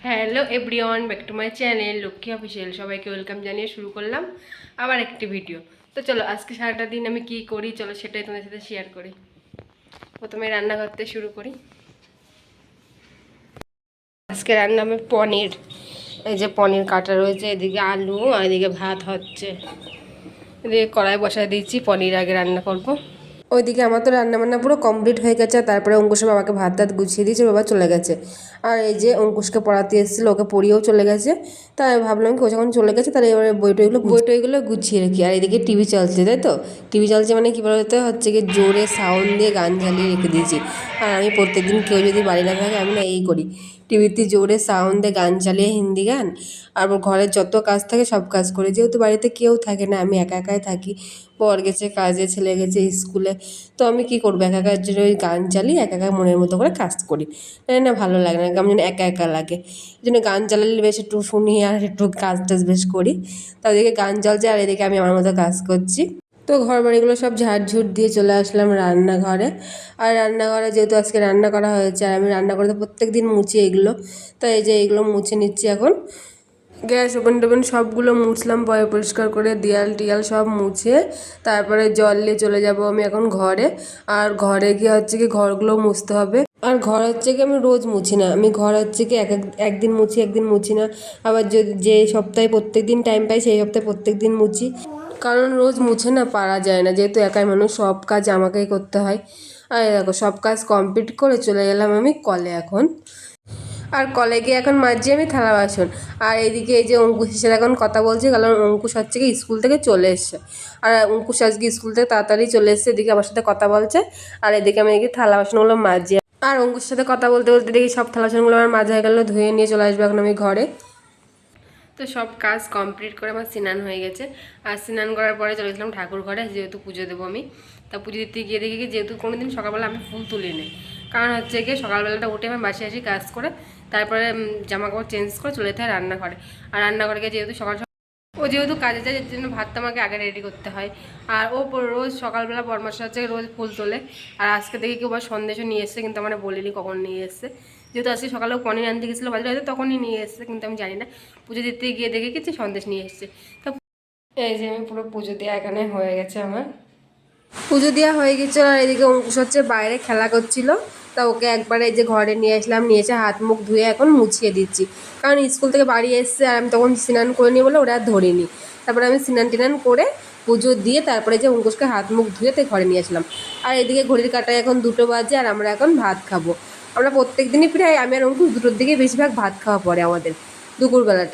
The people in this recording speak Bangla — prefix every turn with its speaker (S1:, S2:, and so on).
S1: Hello everyone, back to my channel Lakshmi official. সবাইকে ওয়েলকাম জানিয়ে শুরু করলাম আবার একটি ভিডিও। তো চলো আজকে সারাটা দিন আমি কি করি চলো সেটাই তোমাদের সাথে শেয়ার করি। প্রথমে রান্না করতে শুরু করি। আজকে রান্না আমি পনির, এই যে পনির কাটা রয়েছে, এদিকে আলু আর এদিকে ভাত হচ্ছে। এদিকে কড়াই বসায় দিয়েছি, পনির আগে রান্না করব। ওইদিকে আমার তো রান্নাবান্না পুরো কমপ্লিট হয়ে গেছে। তারপরে অঙ্কুশের বাবাকে ভাত টাত গুছিয়ে দিয়েছে, বাবা চলে গেছে। আর এই যে অঙ্কুশকে পড়াতে এসেছিলো, ওকে পড়িয়েও চলে গেছে। তাই ভাবলাম কি ও যখন চলে গেছে তাহলে এবারে বই টইগুলো গুছিয়ে রাখি। আর এদিকে টিভি চলছে, তাই তো টিভি চলছে মানে কী বলতে হচ্ছে কি জোরে সাউন্ড দিয়ে গান ঝালিয়ে রেখে দিয়েছি। আর আমি প্রত্যেকদিন কেউ যদি বাড়ি না থাকে আমি না এই করি, টিভিতে জোরে সাউন্ড দিয়ে গান চালিয়ে হিন্দি গান, আর ঘরের যত কাজ থাকে সব কাজ করি। যেহেতু বাড়িতে কেউ থাকে না, আমি একা একাই থাকি, বর গেছে কাজে, ছেলে গেছে স্কুলে, তো আমি কী করবো, একা একার জন্য ওই গান চালিয়ে একা একা মনের মতো করে কাজ করি। না ভালো লাগে না, কেমন যেন একা একা লাগে। এই জন্য গান চালালে বেশ একটু শুনি আর একটু কাজ টাজ বেশ করি। তা ওদিকে গান চলছে আর এদিকে আমি আমার মতো কাজ করছি। তো ঘর বাড়িগুলো সব ঝাড়ঝুট দিয়ে চলে আসলাম রান্নাঘরে। আর রান্নাঘরে যেহেতু আজকে রান্না করা হয়েছে আর আমি রান্না করতে প্রত্যেক দিন মুছি এগুলো, তো এই যে এইগুলো মুছে নিচ্ছি এখন। গ্যাস ওভেন টোভেন সবগুলো মুছলাম, পরে পরিষ্কার করে দেয়াল টিয়াল সব মুছে তারপরে জল নিয়ে চলে যাব আমি এখন ঘরে। আর ঘরে গিয়ে হচ্ছে কি ঘরগুলো মুছতে হবে। আর ঘর হচ্ছে কি আমি রোজ মুছি না, আমি ঘর হচ্ছে কি একদিন মুছি একদিন মুছি না। আবার যদি যে সপ্তাহে প্রত্যেক দিন টাইম পাই সেই সপ্তাহে প্রত্যেক দিন মুছি, কারণ রোজ মুছে না পারা যায় না, যেহেতু একাই মানুষ সব কাজ আমাকেই করতে হয়। আর দেখো সব কাজ কমপ্লিট করে চলে গেলাম আমি কলে এখন। আর কলে গিয়ে এখন মাজছি আমি থালা বাসন। আর এইদিকে এই যে অঙ্কুশের সাথে এখন কথা বলছি, কারণ অঙ্কুশ হচ্ছে কি স্কুল থেকে চলে এসছে। আর অঙ্কুশ আজকে স্কুল থেকে তাড়াতাড়ি চলে এসছে, এদিকে আমার সাথে কথা বলছে আর এদিকে আমি এদিকে থালা বাসনগুলো মাজছি। আর অঙ্কুশের সাথে কথা বলতে বলতে দেখি সব থালা বাসনগুলো আমার মাজা হয়ে গেলো, ধুয়ে নিয়ে চলে আসবো এখন আমি ঘরে। তো সব কাজ কমপ্লিট করে আমার স্নান হয়ে গেছে। আর স্নান করার পরে চলে গেছিলাম ঠাকুর ঘরে, যেহেতু পুজো দেবো আমি। তা পুজো দিতে গিয়ে দেখি কি যেহেতু কোনো দিন সকালবেলা আমি ফুল তুলি নিই, কারণ হচ্ছে গিয়ে সকালবেলাটা উঠে আমি বাসি আসি কাজ করে তারপরে জামা কাপড় চেঞ্জ করে চলে যেতে হয় রান্নাঘরে। আর রান্নাঘরে গিয়ে যেহেতু সকাল ও যেহেতু কাজে যায় এর জন্য ভাতটা আমাকে আগে রেডি করতে হয়। আর ও রোজ সকালবেলা বরমাসা হচ্ছে রোজ ফুল তোলে। আর আজকে দেখি কেউ সন্দেশও নিয়ে এসছে, কিন্তু আমার বলিনি কখন নিয়ে এসছে। যেহেতু আজকে সকালেও পনির আনতে গেছিলো বাজারে, হয়তো তখনই নিয়ে এসছে, কিন্তু আমি জানি না। পুজো দিতে গিয়ে দেখে কিছু সন্দেশ নিয়ে এসছে। তো এই যে আমি পুরো পুজো দেওয়া এখানে হয়ে গেছে আমার। পুজো দেওয়া হয়ে গেছিলো আর এদিকে অঙ্কুশ হচ্ছে বাইরে খেলা করছিল। তা ওকে একবারে এই যে ঘরে নিয়ে আসলাম, নিয়ে এসে হাত মুখ ধুয়ে এখন মুছিয়ে দিচ্ছি, কারণ স্কুল থেকে বাড়ি এসছে আর আমি তখন স্নান করে নিই বলে ওরা আর ধরিনি। তারপরে আমি স্নান টিনান করে পুজো দিয়ে তারপরে যে অঙ্কুশকে হাত মুখ ধুয়ে তাই ঘরে নিয়ে আসলাম। আর এদিকে ঘড়ির কাঁটায় এখন 2টো বাজে আর আমরা এখন ভাত খাবো। আমরা প্রত্যেক দিনই প্রায় আমি আর অঙ্কুশ 2টোর দিকে বেশিরভাগ ভাত খাওয়া পড়ে আমাদের দুপুরবেলাটা।